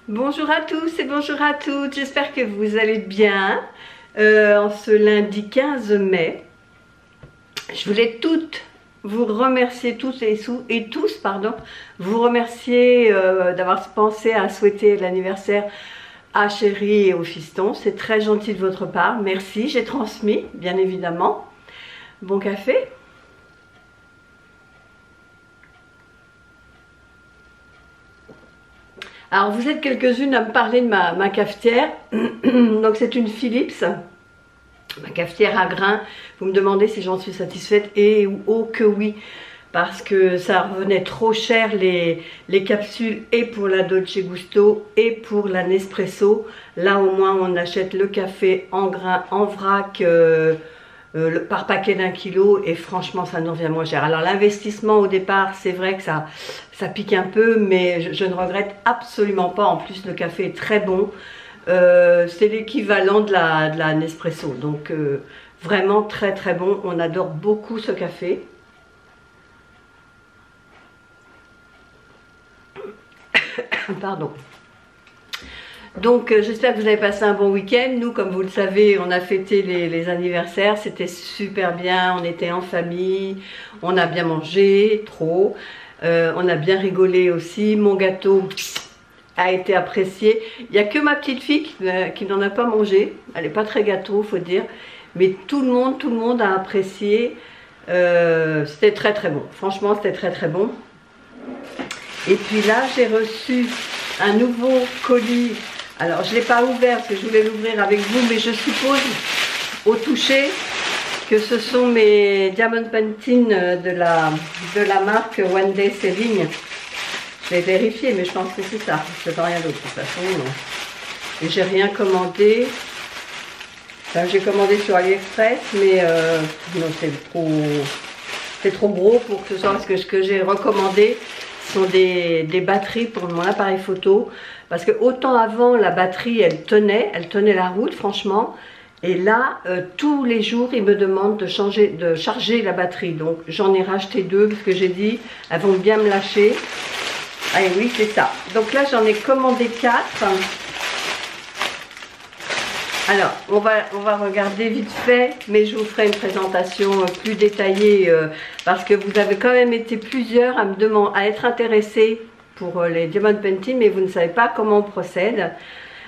Bonjour à tous et bonjour à toutes, j'espère que vous allez bien en ce lundi 15 mai. Je voulais toutes vous remercier, toutes et tous, vous remercier d'avoir pensé à souhaiter l'anniversaire à Chérie et au fiston. C'est très gentil de votre part, merci, j'ai transmis, bien évidemment. Bon café. Alors vous êtes quelques-unes à me parler de ma cafetière. Donc c'est une Philips, ma cafetière à grains. Vous me demandez si j'en suis satisfaite et oh que oui, parce que ça revenait trop cher les capsules et pour la Dolce Gusto et pour la Nespresso. Là au moins on achète le café en grains, en vrac, par paquet d'1 kilo et franchement ça nous revient moins cher. Alors l'investissement au départ c'est vrai que ça pique un peu, mais je ne regrette absolument pas. En plus le café est très bon, c'est l'équivalent de la Nespresso, donc vraiment très très bon. On adore beaucoup ce café. Pardon. Donc j'espère que vous avez passé un bon week-end. Nous, comme vous le savez, on a fêté les anniversaires, c'était super bien, on était en famille, on a bien mangé, trop, on a bien rigolé aussi. Mon gâteau a été apprécié. Il n'y a que ma petite fille qui n'en a pas mangé, elle n'est pas très gâteau, faut dire, mais tout le monde a apprécié. C'était très très bon, franchement c'était très très bon. Et puis là j'ai reçu un nouveau colis. Alors je ne l'ai pas ouvert parce que je voulais l'ouvrir avec vous, mais je suppose au toucher que ce sont mes Diamond Painting de la marque One Day Selling. Je vais vérifier, mais je pense que c'est ça, c'est pas rien d'autre de toute façon. Et j'ai rien commandé. Enfin, j'ai commandé sur AliExpress, mais non, c'est trop gros pour que ce soit, parce que ce que j'ai recommandé sont des batteries pour mon appareil photo, parce que autant avant la batterie elle tenait la route franchement, et là tous les jours ils me demandent de charger la batterie, donc j'en ai racheté 2 parce que j'ai dit elles vont bien me lâcher. Ah et oui c'est ça, donc là j'en ai commandé 4. Alors, on va regarder vite fait, mais je vous ferai une présentation plus détaillée parce que vous avez quand même été plusieurs à être intéressés pour les Diamond Painting, mais vous ne savez pas comment on procède.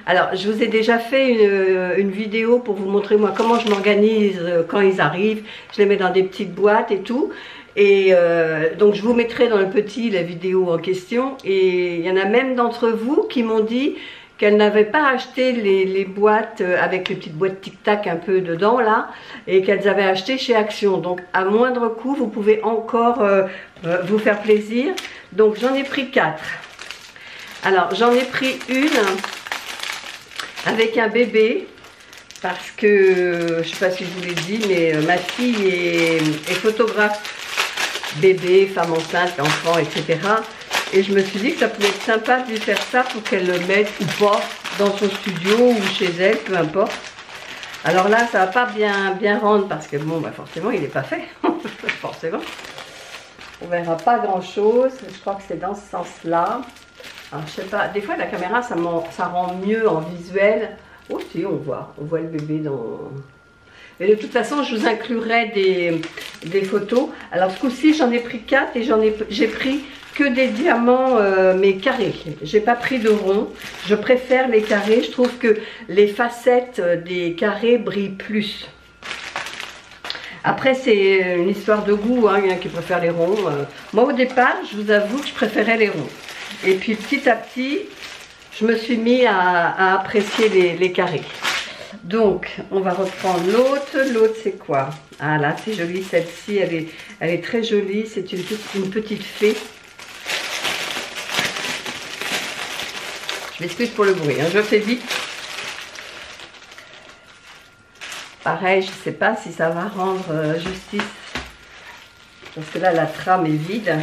Alors, je vous ai déjà fait une vidéo pour vous montrer moi comment je m'organise quand ils arrivent. Je les mets dans des petites boîtes et tout. Et donc je vous mettrai dans le petit la vidéo en question. Et il y en a même d'entre vous qui m'ont dit qu'elles n'avaient pas acheté les boîtes avec les petites boîtes tic-tac un peu dedans là, et qu'elles avaient acheté chez Action. Donc à moindre coût, vous pouvez encore vous faire plaisir. Donc j'en ai pris 4. Alors j'en ai pris une avec un bébé, parce que, je ne sais pas si je vous l'ai dit, mais ma fille est photographe bébé, femme enceinte, enfant, etc. Et je me suis dit que ça pouvait être sympa de lui faire ça pour qu'elle le mette ou pas dans son studio ou chez elle, peu importe. Alors là, ça va pas bien rendre parce que bon, bah forcément, il n'est pas fait. Forcément. On verra pas grand chose. Je crois que c'est dans ce sens-là. Alors, je sais pas. Des fois, la caméra, ça rend mieux en visuel. Oh si, on voit le bébé dans... Mais de toute façon, je vous inclurai des photos. Alors ce coup-ci, j'en ai pris 4 et j'ai pris que des diamants mais carrés. J'ai pas pris de rond. Je préfère les carrés. Je trouve que les facettes des carrés brillent plus. Après, c'est une histoire de goût. Hein. Il y en a qui préfèrent les ronds. Moi, au départ, je vous avoue que je préférais les ronds. Et puis petit à petit, je me suis mis à apprécier les carrés. Donc, on va reprendre l'autre. L'autre, c'est quoi? Ah là, c'est joli, celle-ci, elle est très jolie. C'est une petite fée. Je m'excuse pour le bruit, hein, je fais vite. Pareil, je ne sais pas si ça va rendre justice. Parce que là, la trame est vide.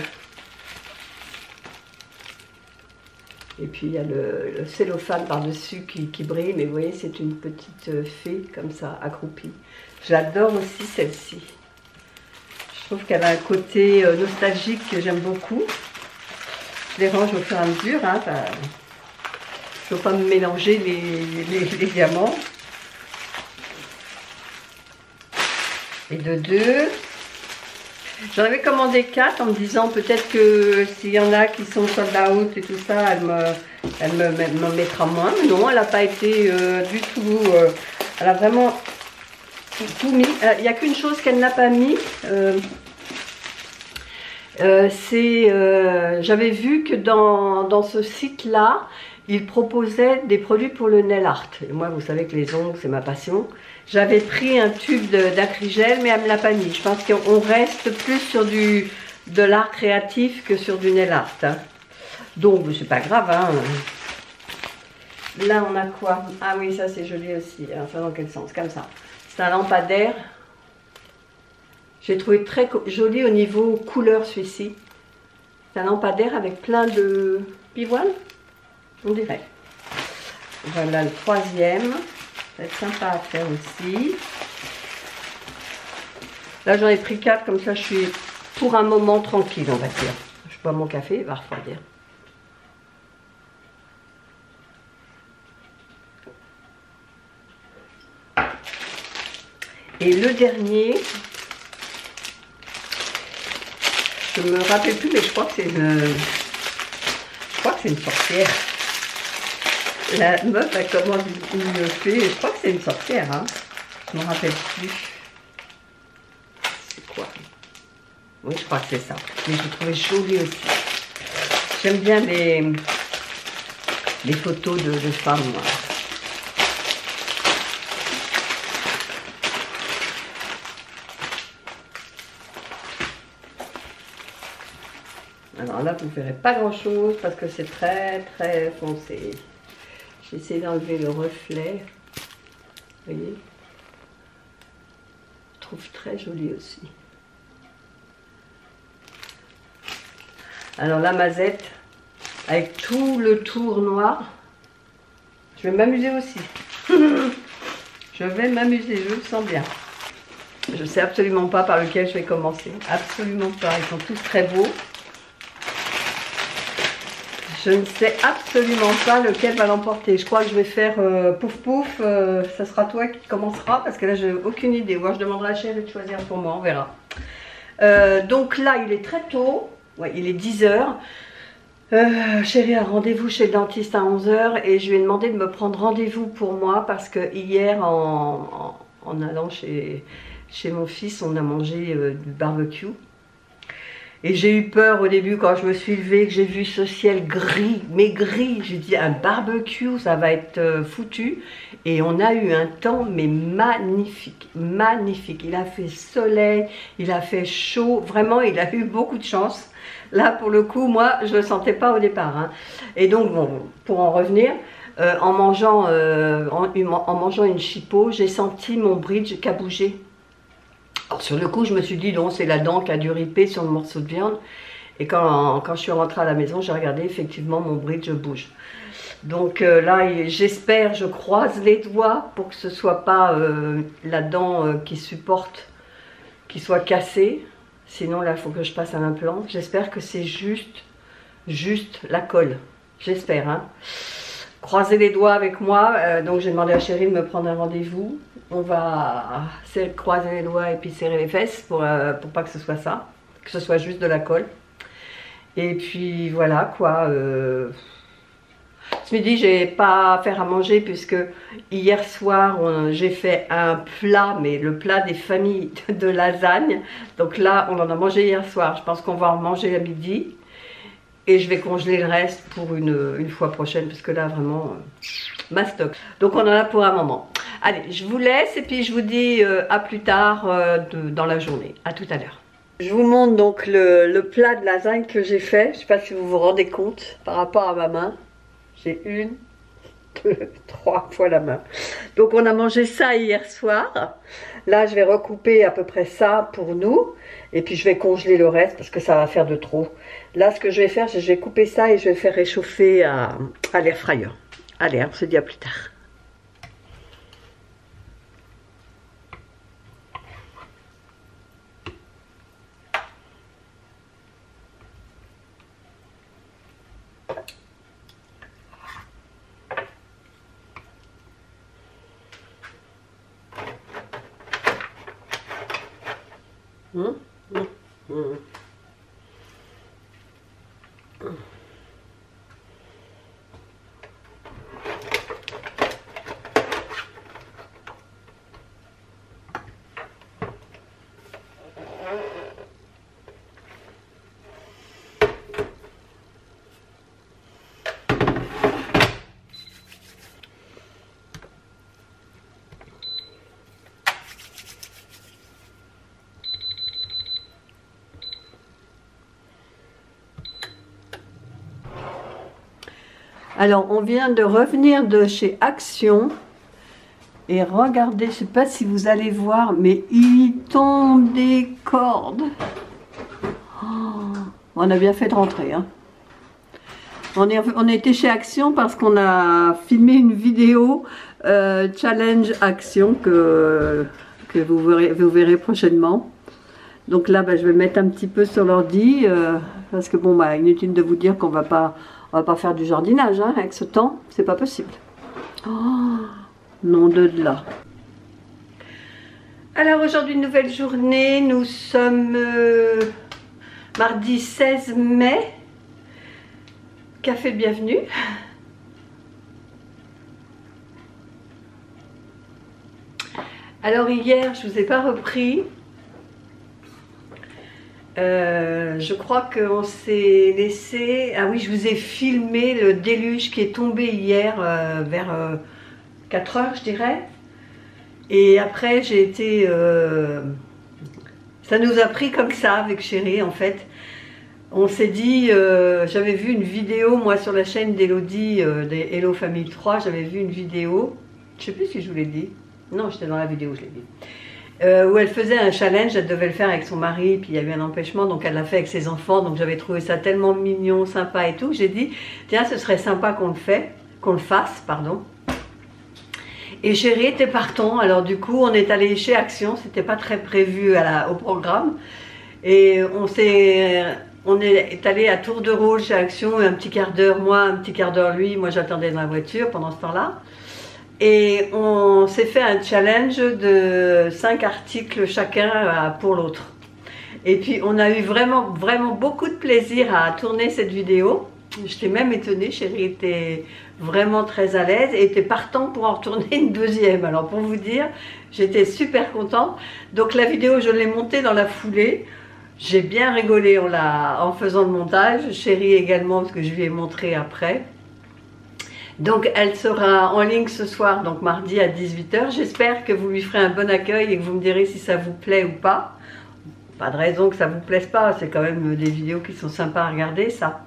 Et puis il y a le cellophane par-dessus qui brille, mais vous voyez, c'est une petite fée comme ça, accroupie. J'adore aussi celle-ci. Je trouve qu'elle a un côté nostalgique que j'aime beaucoup. Je les range au fur et à mesure. Hein, je ne veux pas me mélanger les diamants. Et de 2. J'en avais commandé 4 en me disant peut-être que s'il y en a qui sont sold out et tout ça, elle me mettra moins. Mais non, elle n'a pas été du tout. Elle a vraiment tout mis. Il n'y a qu'une chose qu'elle n'a pas mis. J'avais vu que dans ce site-là, ils proposaient des produits pour le nail art. Et moi, vous savez que les ongles, c'est ma passion. J'avais pris un tube d'acrygel, mais elle me l'a pas mis. Je pense qu'on reste plus sur de l'art créatif que sur du nail art. Hein. Donc, c'est pas grave. Hein. Là, on a quoi? Ah oui, ça, c'est joli aussi. Alors, ça, dans quel sens? Comme ça. C'est un lampadaire. J'ai trouvé très joli au niveau couleur, celui-ci. C'est un lampadaire avec plein de pivoines, on dirait. Voilà le 3e. Ça va être sympa à faire aussi. Là, j'en ai pris 4, comme ça, je suis pour un moment tranquille, on va dire. Je bois mon café, il va refroidir. Et le dernier, je me rappelle plus, mais je crois que c'est une sorcière. La meuf, elle commande une fée, je crois que c'est une sorcière, hein. Je me rappelle plus. C'est quoi? Oui, je crois que c'est ça. Mais je trouvais joli aussi. J'aime bien les photos de femmes, moi. Alors là, vous ne verrez pas grand chose parce que c'est très très foncé. J'essaie d'enlever le reflet. Vous voyez? Je trouve très joli aussi. Alors la mazette, avec tout le tour noir, je vais m'amuser aussi. Je vais m'amuser, je le sens bien. Je ne sais absolument pas par lequel je vais commencer. Absolument pas, ils sont tous très beaux. Je ne sais absolument pas lequel va l'emporter. Je crois que je vais faire pouf pouf. Ça sera toi qui commencera parce que là, je n'ai aucune idée. Ou alors je demanderai à Chérie de choisir pour moi, on verra. Donc là, il est très tôt. Ouais, il est 10 h. Chérie a rendez-vous chez le dentiste à 11 h et je lui ai demandé de me prendre rendez-vous pour moi parce que hier, en allant chez mon fils, on a mangé du barbecue. Et j'ai eu peur au début quand je me suis levée, que j'ai vu ce ciel gris, mais gris. J'ai dit un barbecue, ça va être foutu. Et on a eu un temps, mais magnifique, magnifique. Il a fait soleil, il a fait chaud, vraiment, il a eu beaucoup de chance. Là, pour le coup, moi, je ne le sentais pas au départ. Hein. Et donc, bon, pour en revenir, en mangeant une chipot, j'ai senti mon bridge qui a bougé. Alors, sur le coup, je me suis dit, non, c'est la dent qui a dû riper sur le morceau de viande. Et quand je suis rentrée à la maison, j'ai regardé, effectivement, mon bridge bouge. Donc là, j'espère, je croise les doigts pour que ce ne soit pas la dent qui supporte, qui soit cassée. Sinon, là, il faut que je passe à l'implant. J'espère que c'est juste la colle. J'espère, hein. Croisez les doigts avec moi. Donc, j'ai demandé à Chérie de me prendre un rendez-vous. On va croiser les doigts et puis serrer les fesses pour pas que ce soit ça, que ce soit juste de la colle. Et puis voilà quoi. Ce midi, j'ai pas à faire à manger puisque hier soir, j'ai fait un plat, mais le plat des familles de lasagne. Donc là, on en a mangé hier soir. Je pense qu'on va en manger à midi. Et je vais congeler le reste pour une fois prochaine parce que là, vraiment, mastoc. Donc on en a pour un moment. Allez, je vous laisse et puis je vous dis à plus tard dans la journée. À tout à l'heure. Je vous montre donc le plat de lasagne que j'ai fait. Je ne sais pas si vous vous rendez compte par rapport à ma main. J'ai 1, 2, 3 fois la main. Donc on a mangé ça hier soir. Là, je vais recouper à peu près ça pour nous. Et puis je vais congeler le reste parce que ça va faire de trop. Là, ce que je vais faire, c'est que je vais couper ça et je vais le faire réchauffer à l'air fryer. Allez, on se dit à plus tard. Hum, hum, hum. Alors, on vient de revenir de chez Action. Et regardez, je ne sais pas si vous allez voir, mais il tombe des cordes. Oh, on a bien fait de rentrer. Hein. On était chez Action parce qu'on a filmé une vidéo challenge Action que vous verrez prochainement. Donc là, je vais mettre un petit peu sur l'ordi parce que bon, inutile de vous dire qu'on va pas faire du jardinage hein, avec ce temps, c'est pas possible. Oh, nom de là. Alors aujourd'hui, nouvelle journée, nous sommes mardi 16 mai. Café bienvenue. Alors hier, je vous ai pas repris. Je crois qu'on s'est laissé... Ah oui, je vous ai filmé le déluge qui est tombé hier vers 4 heures, je dirais. Et après, j'ai été... Ça nous a pris comme ça avec Chérie, en fait. On s'est dit... j'avais vu une vidéo, moi, sur la chaîne d'Elodie, des Hello Famille 3. J'avais vu une vidéo. Je sais plus si je vous l'ai dit. Non, j'étais dans la vidéo, je l'ai dit. Où elle faisait un challenge, elle devait le faire avec son mari, puis il y avait un empêchement, donc elle l'a fait avec ses enfants, donc j'avais trouvé ça tellement mignon, sympa et tout, j'ai dit, tiens, ce serait sympa qu'on le fasse, pardon. Et Chérie était partant, alors du coup, on est allé chez Action, c'était pas très prévu au programme, et on est allé à tour de rôle chez Action, un petit quart d'heure, moi, un petit quart d'heure lui, moi j'attendais dans la voiture pendant ce temps-là. Et on s'est fait un challenge de 5 articles chacun pour l'autre. Et puis on a eu vraiment beaucoup de plaisir à tourner cette vidéo. J'étais même étonnée, Chérie était vraiment très à l'aise et était partant pour en retourner une deuxième. Alors pour vous dire, j'étais super contente. Donc la vidéo, je l'ai montée dans la foulée. J'ai bien rigolé en faisant le montage. Chérie également, parce que je lui ai montré après. Donc elle sera en ligne ce soir, donc mardi à 18 h. J'espère que vous lui ferez un bon accueil et que vous me direz si ça vous plaît ou pas. Pas de raison que ça vous plaise pas, c'est quand même des vidéos qui sont sympas à regarder ça.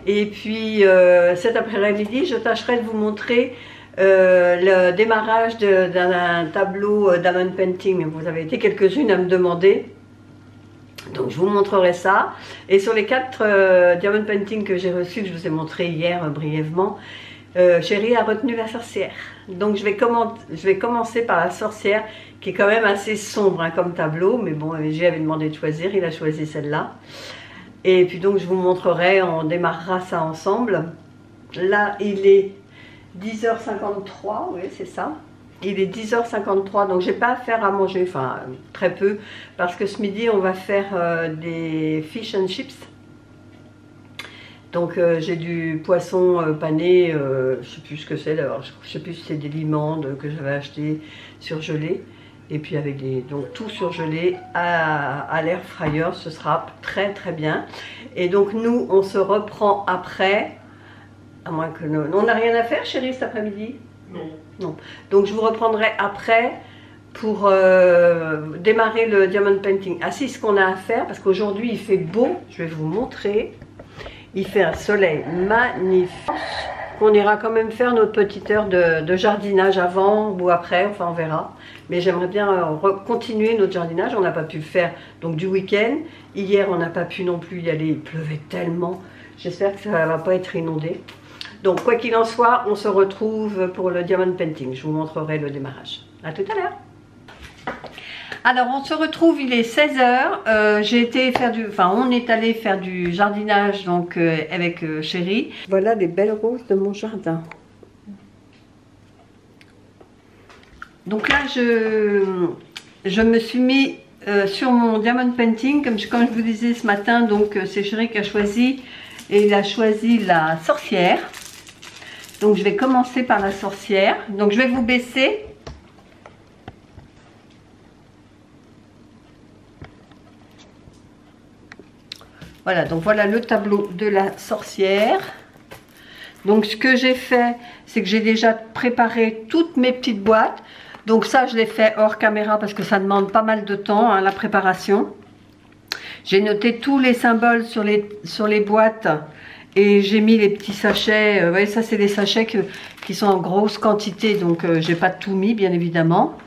Et puis cet après-midi, je tâcherai de vous montrer le démarrage d'un tableau diamond painting. Vous avez été quelques-unes à me demander. Donc je vous montrerai ça. Et sur les 4 diamond painting que j'ai reçus, que je vous ai montré hier brièvement, Chérie a retenu la sorcière. Donc je vais commencer par la sorcière qui est quand même assez sombre hein, comme tableau. Mais bon, j'ai avait demandé de choisir, il a choisi celle-là. Et puis donc je vous montrerai, on démarrera ça ensemble. Là il est 10h53, oui c'est ça. Il est 10h53, donc j'ai pas à faire à manger, enfin très peu. Parce que ce midi on va faire des fish and chips. Donc j'ai du poisson pané, je sais plus ce que c'est d'ailleurs, je sais plus si c'est des limandes que j'avais acheté surgelées. Et puis avec donc tout surgelé à l'air fryer, ce sera très très bien. Et donc nous on se reprend après, à moins que on n'a rien à faire Chérie cet après-midi? Non. Non. Donc je vous reprendrai après pour démarrer le diamond painting. Ah si, ce qu'on a à faire, parce qu'aujourd'hui il fait beau, je vais vous montrer. Il fait un soleil magnifique. On ira quand même faire notre petite heure de jardinage avant ou après, enfin on verra. Mais j'aimerais bien continuer notre jardinage, on n'a pas pu le faire donc du week-end. Hier on n'a pas pu non plus y aller, il pleuvait tellement. J'espère que ça ne va pas être inondé. Donc quoi qu'il en soit, on se retrouve pour le diamond painting. Je vous montrerai le démarrage. A tout à l'heure. Alors on se retrouve, il est 16 h. J'ai été faire on est allé faire du jardinage donc avec Chérie. Voilà les belles roses de mon jardin. Donc là je me suis mis sur mon diamond painting, comme je vous disais ce matin, donc c'est Chéri qui a choisi, et il a choisi la sorcière. Donc je vais commencer par la sorcière. Donc je vais vous baisser. Voilà, donc voilà le tableau de la sorcière. Donc ce que j'ai fait, c'est que j'ai déjà préparé toutes mes petites boîtes. Donc ça, je l'ai fait hors caméra parce que ça demande pas mal de temps, hein, la préparation. J'ai noté tous les symboles sur les boîtes et j'ai mis les petits sachets. Vous voyez, ça c'est des sachets qui sont en grosse quantité, donc j'ai pas tout mis, bien évidemment.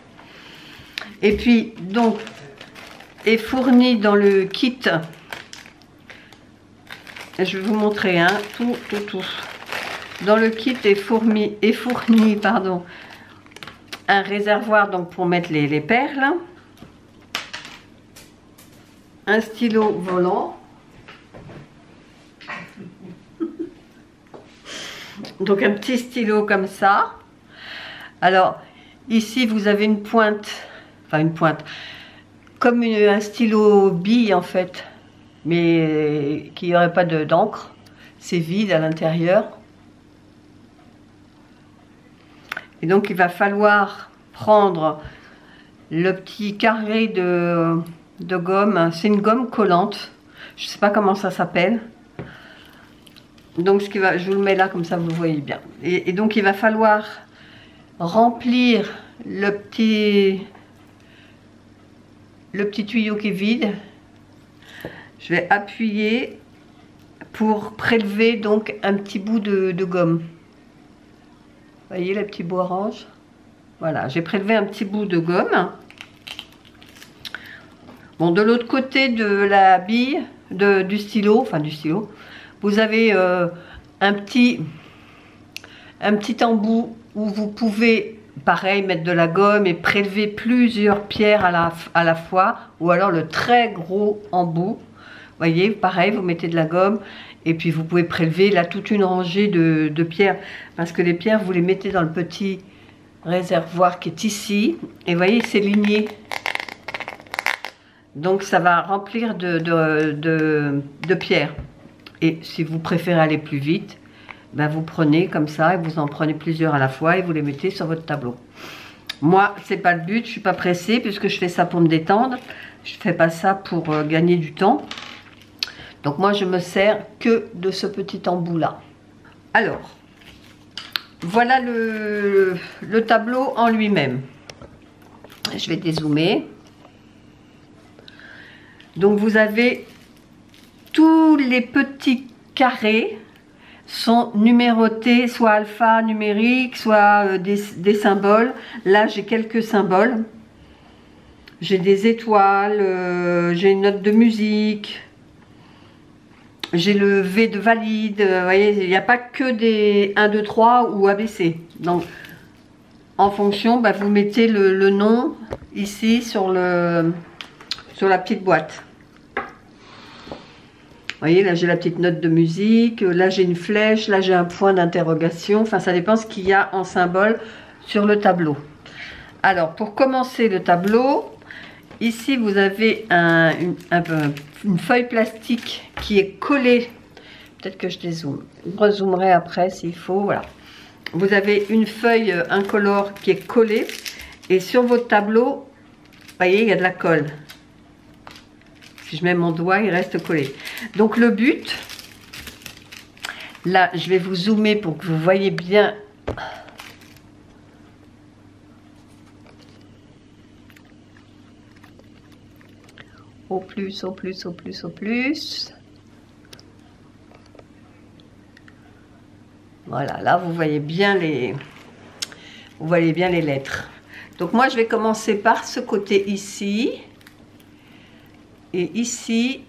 Et puis, donc, est fourni dans le kit. Je vais vous montrer, hein, tout. Dans le kit est fourni, pardon, un réservoir donc pour mettre les perles, un stylo volant, donc un petit stylo comme ça. Alors ici vous avez une pointe, enfin une pointe, comme un stylo bille en fait, mais qui n'y aurait pas d'encre, c'est vide à l'intérieur. Et donc il va falloir prendre le petit carré de gomme. C'est une gomme collante. Je ne sais pas comment ça s'appelle. Donc je vous le mets là comme ça vous le voyez bien. Et donc il va falloir remplir le petit tuyau qui est vide. Je vais appuyer pour prélever donc un petit bout de gomme. Vous voyez le petit bout orange? Voilà, j'ai prélevé un petit bout de gomme. Bon, de l'autre côté de la bille, du stylo, vous avez un petit embout où vous pouvez, pareil, mettre de la gomme et prélever plusieurs pierres à la fois, ou alors le très gros embout. Vous voyez, pareil, vous mettez de la gomme. Et puis vous pouvez prélever là toute une rangée de pierres. Parce que les pierres, vous les mettez dans le petit réservoir qui est ici. Et vous voyez, c'est ligné. Donc ça va remplir de pierres. Et si vous préférez aller plus vite, ben vous prenez comme ça et vous en prenez plusieurs à la fois et vous les mettez sur votre tableau. Moi, c'est pas le but, je suis pas pressée puisque je fais ça pour me détendre. Je fais pas ça pour gagner du temps. Donc moi je me sers que de ce petit embout là. Alors, voilà le tableau en lui-même. Je vais dézoomer. Donc vous avez tous les petits carrés sont numérotés, soit alpha numérique, soit des symboles. Là j'ai quelques symboles. J'ai des étoiles, j'ai une note de musique. J'ai le V de valide, vous voyez, il n'y a pas que des 1, 2, 3 ou ABC. Donc, en fonction, bah, vous mettez le nom ici sur la petite boîte. Vous voyez, là j'ai la petite note de musique, là j'ai une flèche, là j'ai un point d'interrogation. Enfin, ça dépend ce qu'il y a en symbole sur le tableau. Alors, pour commencer le tableau, ici vous avez une feuille plastique qui est collée. Peut-être que je dézoome. Je rezoomerai après s'il faut. Voilà. Vous avez une feuille incolore qui est collée. Et sur votre tableau, vous voyez, il y a de la colle. Si je mets mon doigt, il reste collé. Donc le but, là, je vais vous zoomer pour que vous voyez bien. Au plus, au plus, au plus, au plus. Voilà, là vous voyez bien les lettres. Donc moi je vais commencer par ce côté ici. Et ici,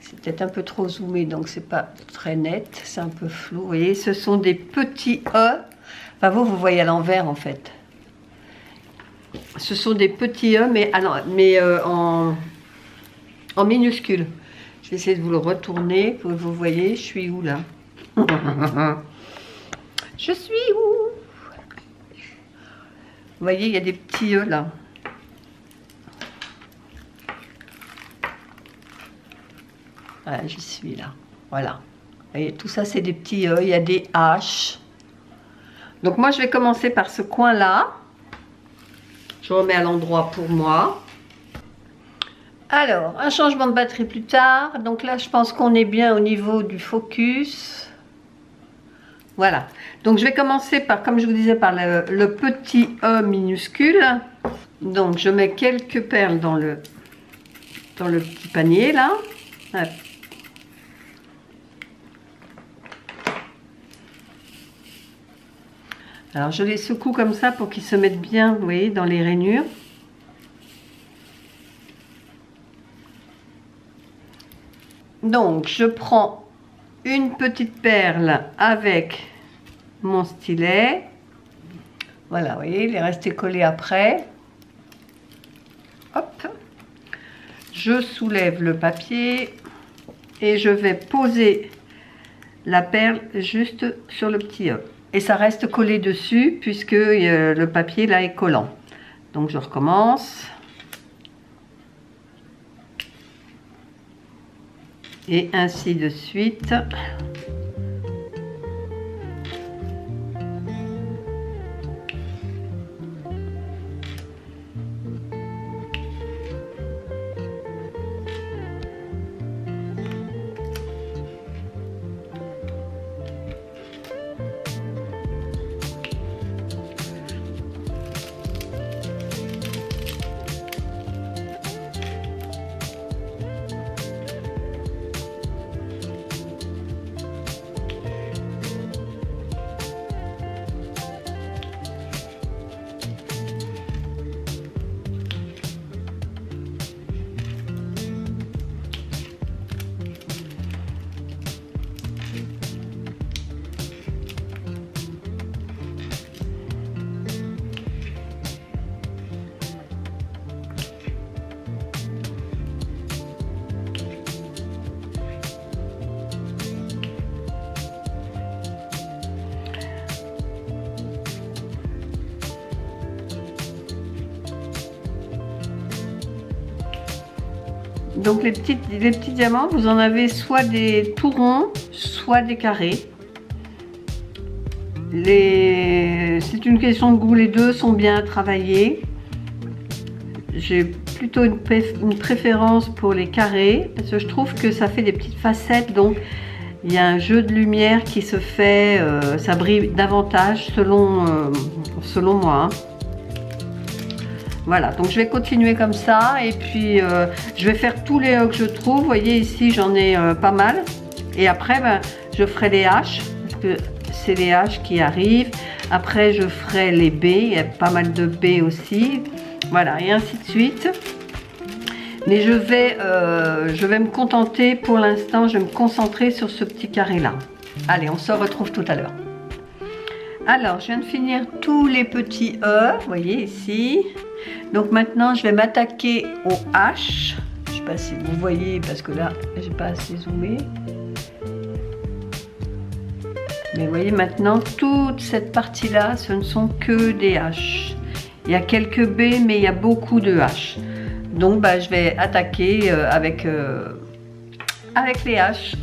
c'est peut-être un peu trop zoomé, donc c'est pas très net, c'est un peu flou. Vous voyez, ce sont des petits E. Enfin vous voyez à l'envers en fait. Ce sont des petits E, mais en minuscule. Je vais essayer de vous le retourner pour que vous voyez. Je suis où là? Je suis où? Vous voyez, il y a des petits E là. Voilà, j'y suis là. Voilà. Et tout ça, c'est des petits il y a des haches. Donc moi, je vais commencer par ce coin-là. Je remets à l'endroit pour moi. Alors, un changement de batterie plus tard. Donc là, je pense qu'on est bien au niveau du focus. Voilà. Donc je vais commencer par, comme je vous disais, par le petit E minuscule. Donc je mets quelques perles dans le petit panier là. Hop. Alors je les secoue comme ça pour qu'ils se mettent bien, vous voyez, dans les rainures. Donc je prends une petite perle avec mon stylet. Voilà, vous voyez, il est resté collé après. Hop. Je soulève le papier et je vais poser la perle juste sur le petit E. Et ça reste collé dessus puisque le papier là est collant. Donc je recommence. Et ainsi de suite. Donc les petits diamants, vous en avez soit des tout ronds, soit des carrés. C'est une question de goût, les deux sont bien travaillés. J'ai plutôt une préférence pour les carrés, parce que je trouve que ça fait des petites facettes, donc il y a un jeu de lumière qui se fait, ça brille davantage selon moi. Hein. Voilà, donc je vais continuer comme ça et puis je vais faire tous les E que je trouve. Vous voyez ici j'en ai pas mal. Et après ben, je ferai les H, parce que c'est les H qui arrivent. Après je ferai les B, il y a pas mal de B aussi. Voilà, et ainsi de suite. Mais je vais me contenter pour l'instant, je vais me concentrer sur ce petit carré là. Allez, on se retrouve tout à l'heure. Alors, je viens de finir tous les petits E, vous voyez ici. Donc maintenant, je vais m'attaquer au H. Je ne sais pas si vous voyez, parce que là, j'ai pas assez zoomé. Mais vous voyez maintenant, toute cette partie-là, ce ne sont que des H. Il y a quelques B, mais il y a beaucoup de H. Donc, bah, je vais attaquer avec les H.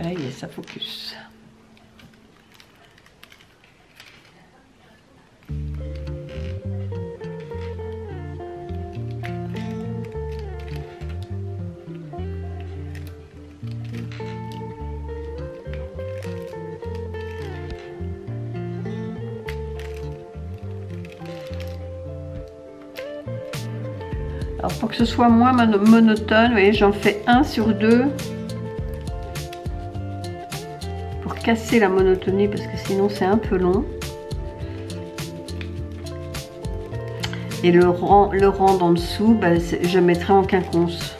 Là, il y a ça focus. Alors pour que ce soit moins monotone, vous voyez, j'en fais 1 sur 2 pour casser la monotonie parce que sinon c'est un peu long. Et le rang d'en dessous, ben, je mettrai en quinconce.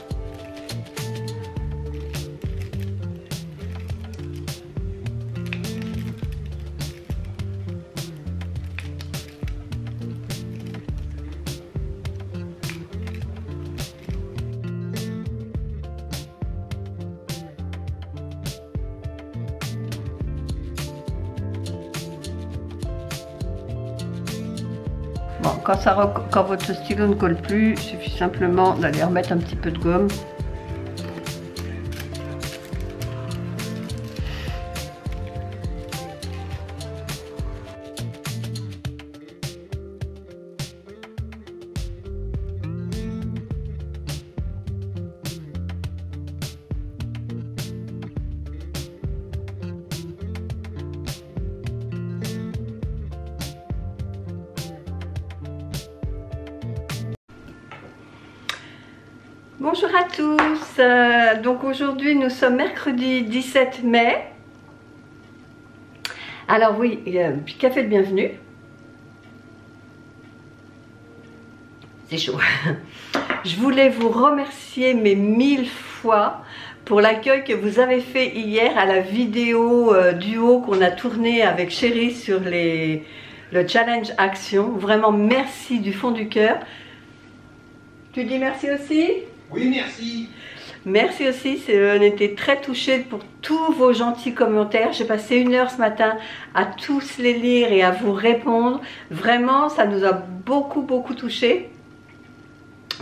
Bon, quand votre stylo ne colle plus, il suffit simplement d'aller remettre un petit peu de gomme. Bonjour à tous, donc aujourd'hui nous sommes mercredi 17 mai. Alors oui, il y a un petit café de bienvenue. C'est chaud. Je voulais vous remercier mais 1000 fois pour l'accueil que vous avez fait hier à la vidéo duo qu'on a tournée avec Chérie sur le challenge action. Vraiment merci du fond du cœur. Tu dis merci aussi ? Oui, merci. Merci aussi, on était très touchés pour tous vos gentils commentaires. J'ai passé 1 heure ce matin à tous les lire et à vous répondre. Vraiment, ça nous a beaucoup touchés.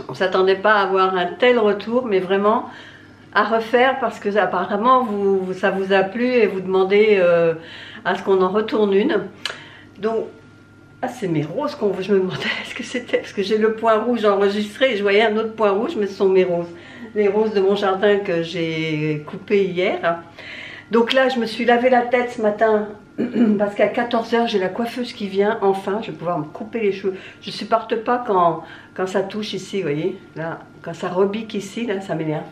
On ne s'attendait pas à avoir un tel retour, mais vraiment à refaire parce que apparemment ça vous a plu et vous demandez à ce qu'on en retourne une. Donc, ah, c'est mes roses je me demandais ce que c'était, parce que j'ai le point rouge enregistré et je voyais un autre point rouge, mais ce sont mes roses. Les roses de mon jardin que j'ai coupées hier. Donc là, je me suis lavé la tête ce matin, parce qu'à 14 h, j'ai la coiffeuse qui vient, enfin, je vais pouvoir me couper les cheveux. Je ne supporte pas quand ça touche ici, vous voyez, là, quand ça rebique ici, là, ça m'énerve.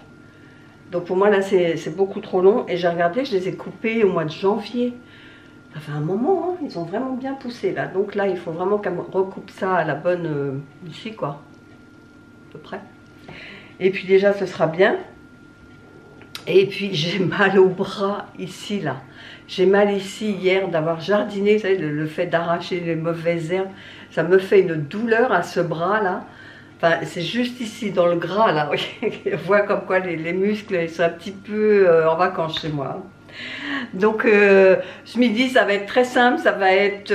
Donc pour moi, là, c'est beaucoup trop long, et j'ai regardé, je les ai coupés au mois de janvier. Ça fait un moment, hein, ils ont vraiment bien poussé là. Donc là, il faut vraiment qu'elle recoupe ça à la bonne ici, quoi. À peu près. Et puis déjà, ce sera bien. Et puis j'ai mal au bras ici, là. J'ai mal ici hier d'avoir jardiné. Vous savez, le fait d'arracher les mauvaises herbes, ça me fait une douleur à ce bras là. Enfin, c'est juste ici, dans le gras là. On voit comme quoi les muscles, ils sont un petit peu en vacances chez moi. Donc ce midi ça va être très simple, ça va être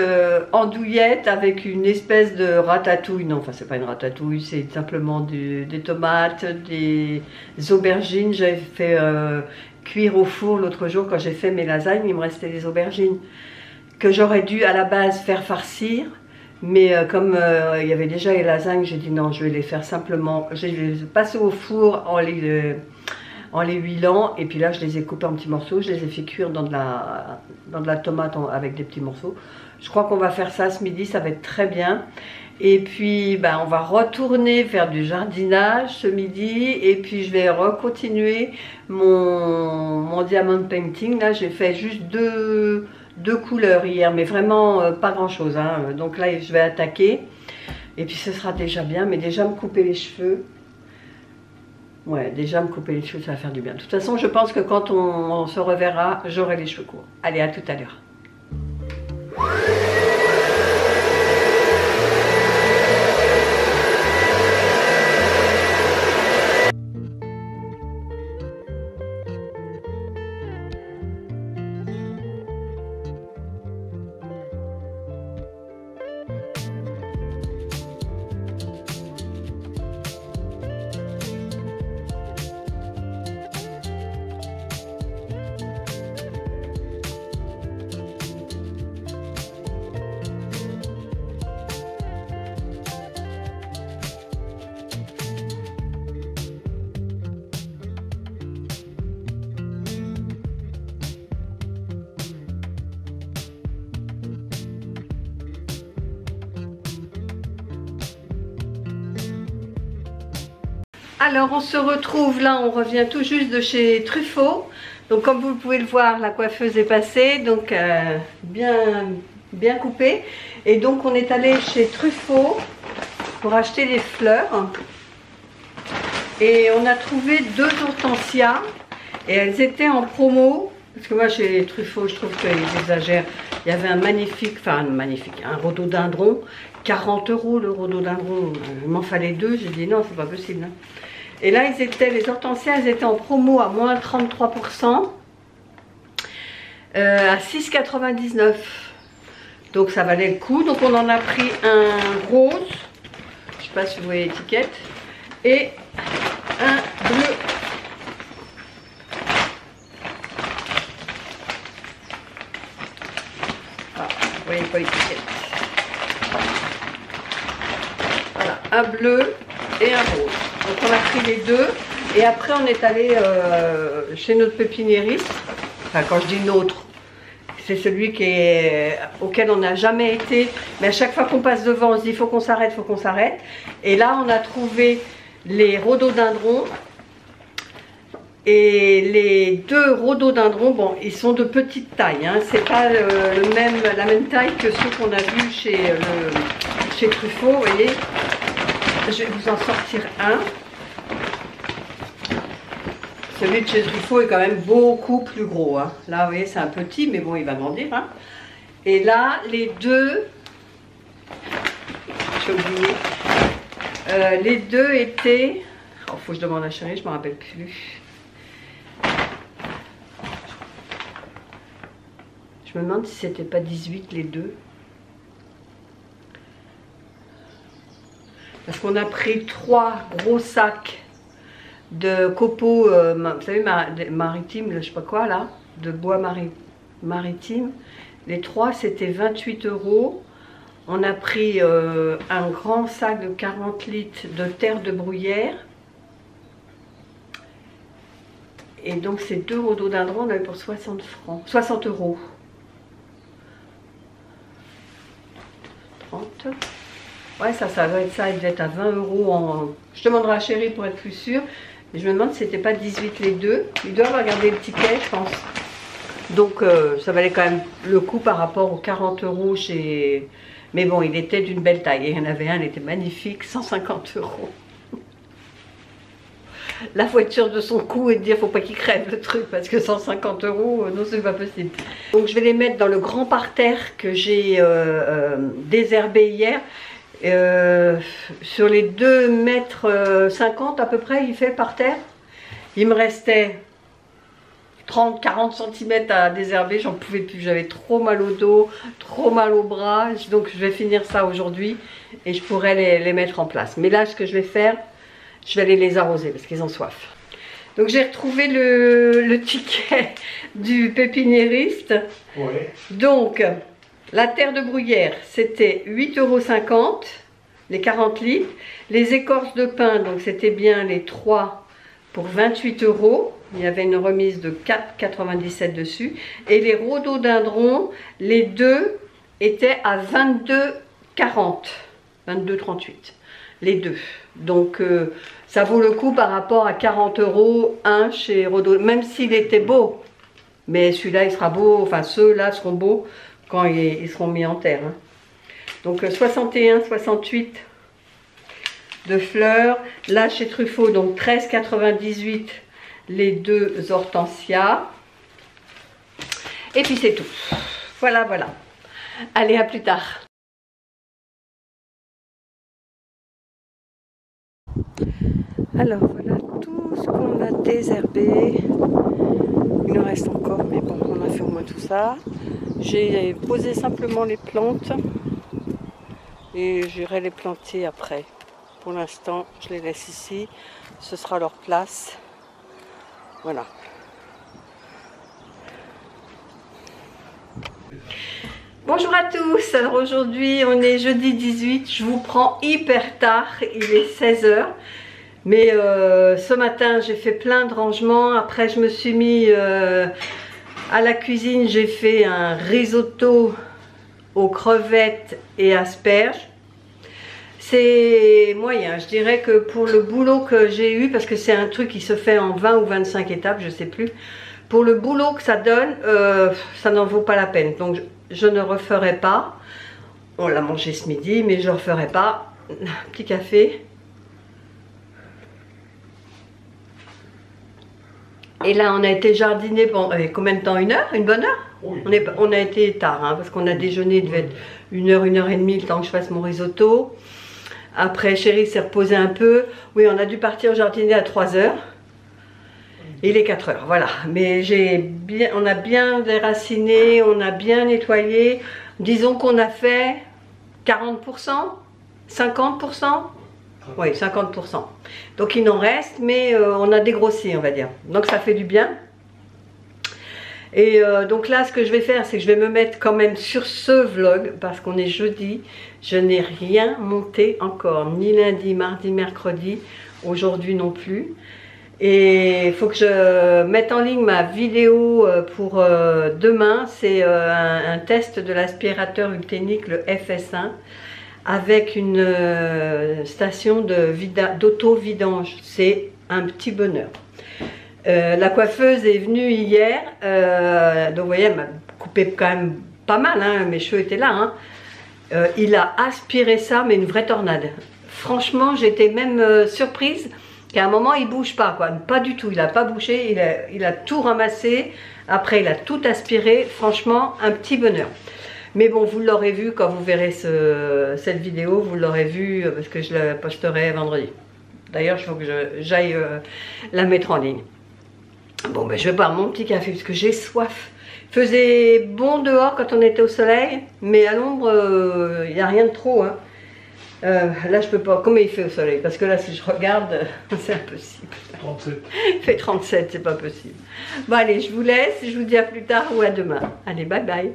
andouillette avec une espèce de ratatouille. Non, enfin c'est pas une ratatouille, c'est simplement des tomates, des aubergines. J'avais fait cuire au four l'autre jour quand j'ai fait mes lasagnes, il me restait des aubergines que j'aurais dû à la base faire farcir. Mais comme il y avait déjà les lasagnes, j'ai dit non, je vais les faire simplement, je vais les passer au four en les huilant, et puis là je les ai coupés en petits morceaux, je les ai fait cuire dans de la tomate avec des petits morceaux. Je crois qu'on va faire ça ce midi, ça va être très bien. Et puis ben, on va retourner faire du jardinage ce midi, et puis je vais recontinuer mon diamond painting. Là j'ai fait juste deux couleurs hier, mais vraiment pas grand chose, hein. Donc là je vais attaquer, et puis ce sera déjà bien, mais déjà me couper les cheveux. Ouais, déjà me couper les cheveux, ça va faire du bien. De toute façon, je pense que quand on se reverra, j'aurai les cheveux courts. Allez, à tout à l'heure. Alors on se retrouve là, on revient tout juste de chez Truffaut. Donc comme vous pouvez le voir, la coiffeuse est passée, donc bien coupée. Et donc on est allé chez Truffaut pour acheter des fleurs. Et on a trouvé 2 hortensias et elles étaient en promo. Parce que moi chez Truffaut, je trouve qu'ils exagèrent. Il y avait un magnifique, un rhododendron. 40 € le rhododendron. Il m'en fallait 2. J'ai dit non, c'est pas possible. Hein. Et là, les hortensias, elles étaient en promo à moins 33%. À 6,99 €. Donc ça valait le coup. Donc on en a pris un rose. Je sais pas si vous voyez l'étiquette. Et un bleu. Ah, vous voyez pas l'étiquette. Voilà, un bleu et un rose. Donc on a pris les 2. Et après on est allé chez notre pépiniériste. Enfin quand je dis notre, c'est celui auquel on n'a jamais été. Mais à chaque fois qu'on passe devant, on se dit faut qu'on s'arrête, faut qu'on s'arrête. Et là on a trouvé les rhododendrons. Et les 2 rhododendrons, bon, ils sont de petite taille. Hein. C'est pas la même taille que ceux qu'on a vus chez Truffaut. Vous voyez, je vais vous en sortir un. Celui de chez Truffaut est quand même beaucoup plus gros. Hein. Là, vous voyez, c'est un petit, mais bon, il va grandir. Hein. Et là, les 2, j'ai oublié, les 2 étaient... Oh, faut que je demande à chérie, je ne me rappelle plus. Je me demande si c'était pas 18 les 2. Parce qu'on a pris 3 gros sacs de copeaux, vous savez, maritime, je sais pas quoi là, de bois maritime. Les 3 c'était 28 €. On a pris un grand sac de 40 litres de terre de bruyère. Et donc ces 2 rhododendrons, on avait pour 60 €. 30. Ouais, ça doit être ça, il devait être à 20 €. Je demanderai à chérie pour être plus sûre. Mais je me demande si c'était pas 18 les 2. Ils doivent regarder le ticket, je pense. Donc ça valait quand même le coup par rapport aux 40 € chez... Mais bon, il était d'une belle taille. Et il y en avait un, il était magnifique, 150 €. La voiture de son coup et de dire faut pas qu'il crève le truc parce que 150 €, non c'est pas possible. Donc je vais les mettre dans le grand parterre que j'ai désherbé hier. Sur les 2,50 m à peu près il fait par terre. Il me restait 30-40 cm à désherber, j'en pouvais plus, j'avais trop mal au dos, trop mal au bras, donc je vais finir ça aujourd'hui et je pourrai les mettre en place. Mais là ce que je vais faire, je vais aller les arroser parce qu'ils ont soif. Donc j'ai retrouvé le ticket du pépiniériste. Ouais. Donc la terre de bruyère, c'était 8,50 € les 40 litres. Les écorces de pin, donc c'était bien les 3 pour 28 €. Il y avait une remise de 4,97 € dessus. Et les rhododendrons, les 2 étaient à 22,40 €. 22,38 € les 2. Donc ça vaut le coup par rapport à 40 € un chez Rhododendron. Même s'il était beau. Mais celui-là, il sera beau. Enfin, ceux-là seront beaux quand ils seront mis en terre. Hein. Donc 61,68 € de fleurs. Là chez Truffaut, donc 13,98 € les 2 hortensias. Et puis c'est tout. Voilà, voilà. Allez, à plus tard. Alors voilà tout ce qu'on a désherbé. Il nous reste encore, mais bon, on a fait au moins tout ça. J'ai posé simplement les plantes et j'irai les planter après. Pour l'instant, je les laisse ici. Ce sera leur place. Voilà. Bonjour à tous. Alors aujourd'hui, on est jeudi 18. Je vous prends hyper tard. Il est 16 h. Mais ce matin, j'ai fait plein de rangements. Après, je me suis mis à la cuisine. J'ai fait un risotto aux crevettes et asperges. C'est moyen. Je dirais que pour le boulot que j'ai eu, parce que c'est un truc qui se fait en 20 ou 25 étapes, je sais plus. Pour le boulot que ça donne, ça n'en vaut pas la peine. Donc, je ne referai pas. On l'a mangé ce midi, mais je ne referai pas. petit café. Et là, on a été jardiner pendant combien de temps? Une heure? Une bonne heure? Oui. On a été tard, hein, parce qu'on a déjeuné, il devait être une heure et demie, le temps que je fasse mon risotto. Après, chérie s'est reposée un peu. Oui, on a dû partir jardiner à 3 heures. Il est 4 heures, voilà. Mais on a bien déraciné, on a bien nettoyé. Disons qu'on a fait 40%, 50%. Oui, 50%. Donc il en reste, mais on a dégrossi, on va dire. Donc ça fait du bien. Et donc là, ce que je vais faire, c'est que je vais me mettre quand même sur ce vlog, parce qu'on est jeudi. Je n'ai rien monté encore, ni lundi, mardi, mercredi, aujourd'hui non plus. Et il faut que je mette en ligne ma vidéo pour demain. C'est un test de l'aspirateur Ultenic, le FS1, avec une station d'auto-vidange. C'est un petit bonheur. La coiffeuse est venue hier, donc vous voyez, elle m'a coupé quand même pas mal, hein, mes cheveux étaient là. Hein. Il a aspiré ça, mais une vraie tornade. Franchement, j'étais même surprise qu'à un moment, il ne bouge pas, quoi. Pas du tout, il n'a pas bougé, il a tout ramassé, après il a tout aspiré. Franchement, un petit bonheur. Mais bon, vous l'aurez vu quand vous verrez cette vidéo, vous l'aurez vu parce que je la posterai vendredi. D'ailleurs, il faut que j'aille la mettre en ligne. Bon, ben, je vais boire mon petit café parce que j'ai soif. Il faisait bon dehors quand on était au soleil, mais à l'ombre, il n'y a rien de trop. Hein. Là, je peux pas. Combien il fait au soleil? Parce que là, si je regarde, c'est impossible. 37. Il fait 37, c'est pas possible. Bon, allez, je vous laisse. Je vous dis à plus tard ou à demain. Allez, bye bye.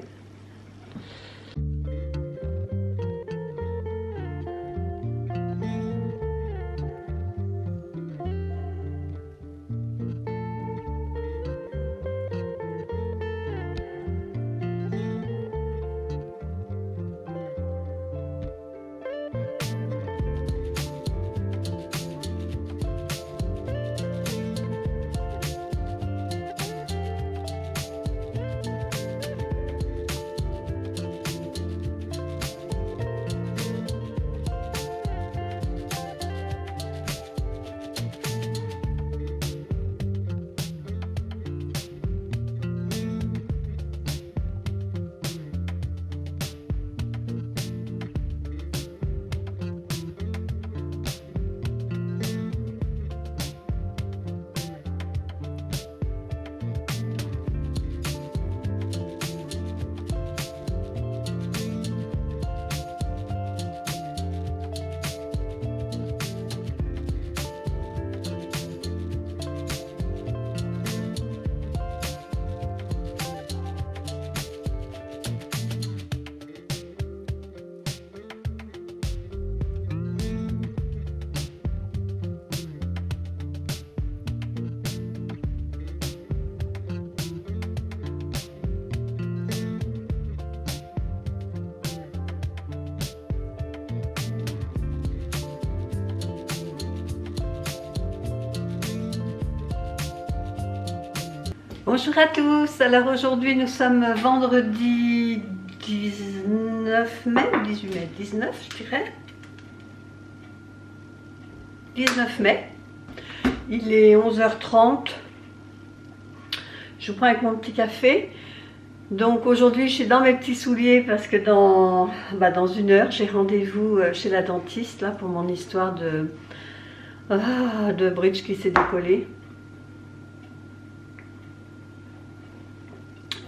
Bonjour à tous, alors aujourd'hui nous sommes vendredi 19 mai ou 18 mai, 19 je dirais, 19 mai, il est 11h30, je vous prends avec mon petit café. Donc aujourd'hui je suis dans mes petits souliers parce que dans une heure j'ai rendez-vous chez la dentiste là, pour mon histoire de bridge qui s'est décollé.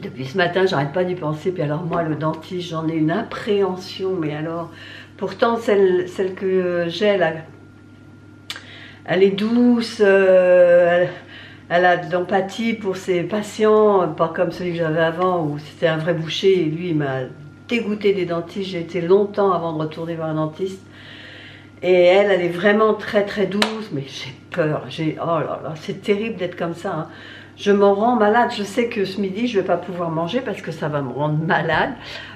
Depuis ce matin, j'arrête pas d'y penser. Puis alors moi, le dentiste, j'en ai une appréhension. Mais alors, pourtant, celle que j'ai, elle est douce. Elle a de l'empathie pour ses patients. Pas comme celui que j'avais avant, où c'était un vrai boucher. Et lui, il m'a dégoûté des dentistes. J'ai été longtemps avant de retourner voir un dentiste. Et elle est vraiment très très douce. Mais j'ai peur. Oh là là, c'est terrible d'être comme ça. Hein. Je m'en rends malade. Je sais que ce midi, je ne vais pas pouvoir manger parce que ça va me rendre malade.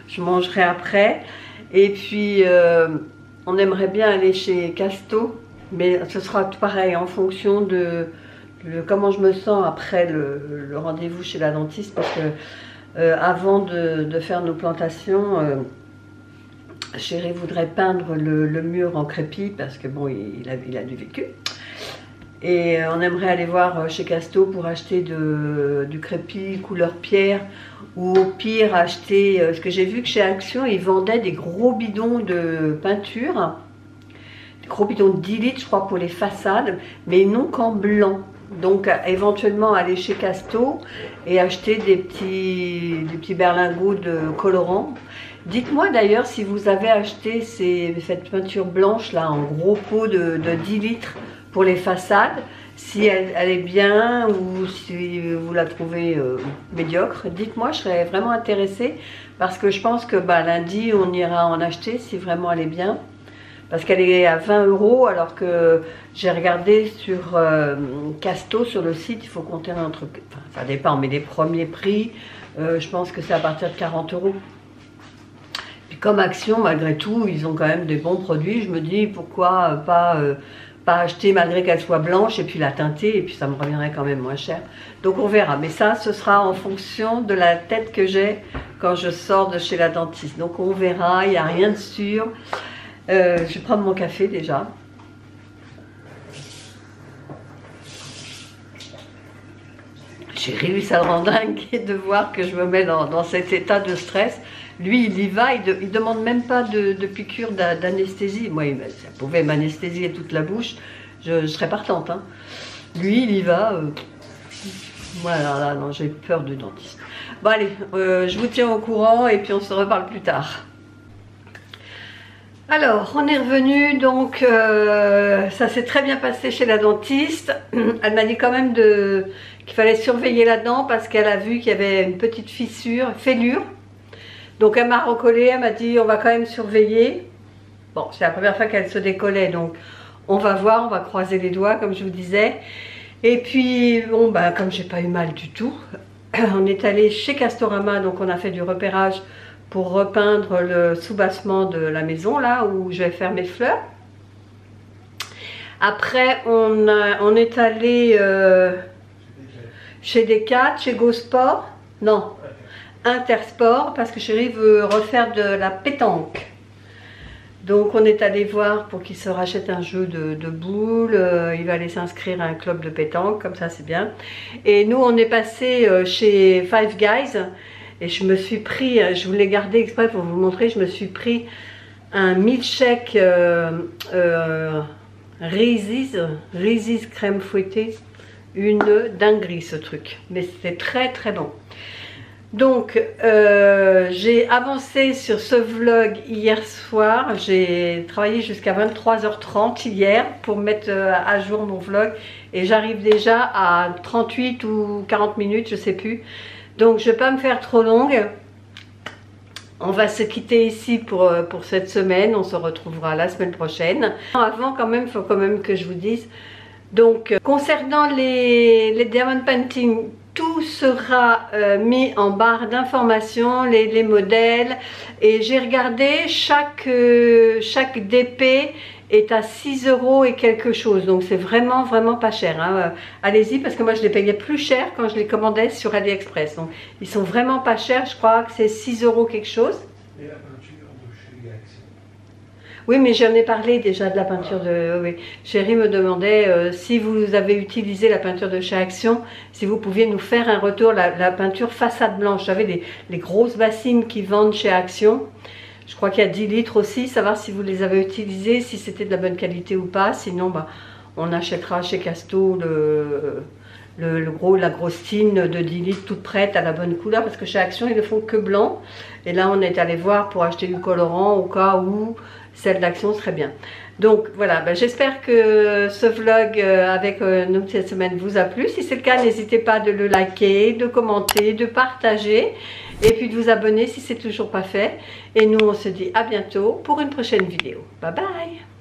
Je mangerai après. Et puis, on aimerait bien aller chez Casto. Mais ce sera pareil en fonction de comment je me sens après le rendez-vous chez la dentiste. Parce que avant de faire nos plantations, Chéri voudrait peindre le mur en crépi parce que bon, il a du vécu. Et on aimerait aller voir chez Casto pour acheter du crépi couleur pierre ou au pire acheter, parce que j'ai vu que chez Action ils vendaient des gros bidons de peinture, des gros bidons de 10 litres je crois pour les façades, mais non qu'en blanc. Donc éventuellement aller chez Casto et acheter des petits berlingots de colorant. Dites-moi d'ailleurs si vous avez acheté cette peinture blanche là en gros pot de 10 litres pour les façades, si elle est bien ou si vous la trouvez médiocre. Dites-moi, je serais vraiment intéressée parce que je pense que lundi on ira en acheter si vraiment elle est bien. Parce qu'elle est à 20 € alors que j'ai regardé sur Casto, sur le site, il faut compter entre... Enfin, ça dépend, mais les premiers prix, je pense que c'est à partir de 40 €. Puis comme Action, malgré tout, ils ont quand même des bons produits. Je me dis, pourquoi pas acheter malgré qu'elle soit blanche et puis la teinter, et puis ça me reviendrait quand même moins cher. Donc on verra. Mais ça, ce sera en fonction de la tête que j'ai quand je sors de chez la dentiste. Donc on verra, il n'y a rien de sûr. Je vais prendre mon café déjà. Chéri, lui, ça le rend dingue de voir que je me mets dans cet état de stress. Lui, il y va, il demande même pas de piqûre d'anesthésie. Moi, ça pouvait m'anesthésier toute la bouche, je serais partante. Hein. Lui, il y va. Voilà, non, j'ai peur du dentiste. Bon, allez, je vous tiens au courant et puis on se reparle plus tard. Alors, on est revenu, donc ça s'est très bien passé chez la dentiste. Elle m'a dit quand même qu'il fallait surveiller la dent parce qu'elle a vu qu'il y avait une petite fêlure. Donc elle m'a recollé, elle m'a dit on va quand même surveiller. Bon, c'est la première fois qu'elle se décollait, donc on va voir, on va croiser les doigts comme je vous disais. Et puis, bon, comme j'ai pas eu mal du tout, on est allé chez Castorama, donc on a fait du repérage pour repeindre le soubassement de la maison, là où je vais faire mes fleurs. Après, on est allé chez Decat, chez GoSport, non, Intersport, parce que Chéri veut refaire de la pétanque. Donc on est allé voir pour qu'il se rachète un jeu de boules, il va aller s'inscrire à un club de pétanque, comme ça c'est bien. Et nous on est passé chez Five Guys, et je me suis pris, je voulais garder exprès pour vous montrer, je me suis pris un milkshake Reese's crème fouettée, une dinguerie ce truc, mais c'était très très bon. Donc j'ai avancé sur ce vlog hier soir, j'ai travaillé jusqu'à 23h30 hier pour mettre à jour mon vlog et j'arrive déjà à 38 ou 40 minutes, je sais plus. Donc je ne vais pas me faire trop longue. On va se quitter ici pour cette semaine, on se retrouvera la semaine prochaine. Avant quand même, il faut quand même que je vous dise, donc concernant les Diamond Painting, tout sera mis en barre d'informations, les modèles, et j'ai regardé, chaque DP est à 6 € et quelque chose, donc c'est vraiment pas cher, hein. Allez-y, parce que moi je les payais plus cher quand je les commandais sur AliExpress, donc ils sont vraiment pas chers, je crois que c'est 6 € quelque chose. Et la peinture de chez Action. Oui, mais j'en ai parlé déjà de la peinture de... Oui. Chéri me demandait si vous avez utilisé la peinture de chez Action, si vous pouviez nous faire un retour, la peinture façade blanche. J'avais les grosses bassines qui vendent chez Action. Je crois qu'il y a 10 litres aussi, savoir si vous les avez utilisées, si c'était de la bonne qualité ou pas. Sinon, on achètera chez Casto la grosse tine de 10 litres toute prête à la bonne couleur, parce que chez Action, ils ne font que blanc. Et là, on est allé voir pour acheter du colorant au cas où celle d'Action serait bien. Donc voilà, j'espère que ce vlog avec nous cette semaine vous a plu. Si c'est le cas, n'hésitez pas de le liker, de commenter, de partager et puis de vous abonner si c'est toujours pas fait. Et nous, on se dit à bientôt pour une prochaine vidéo. Bye bye!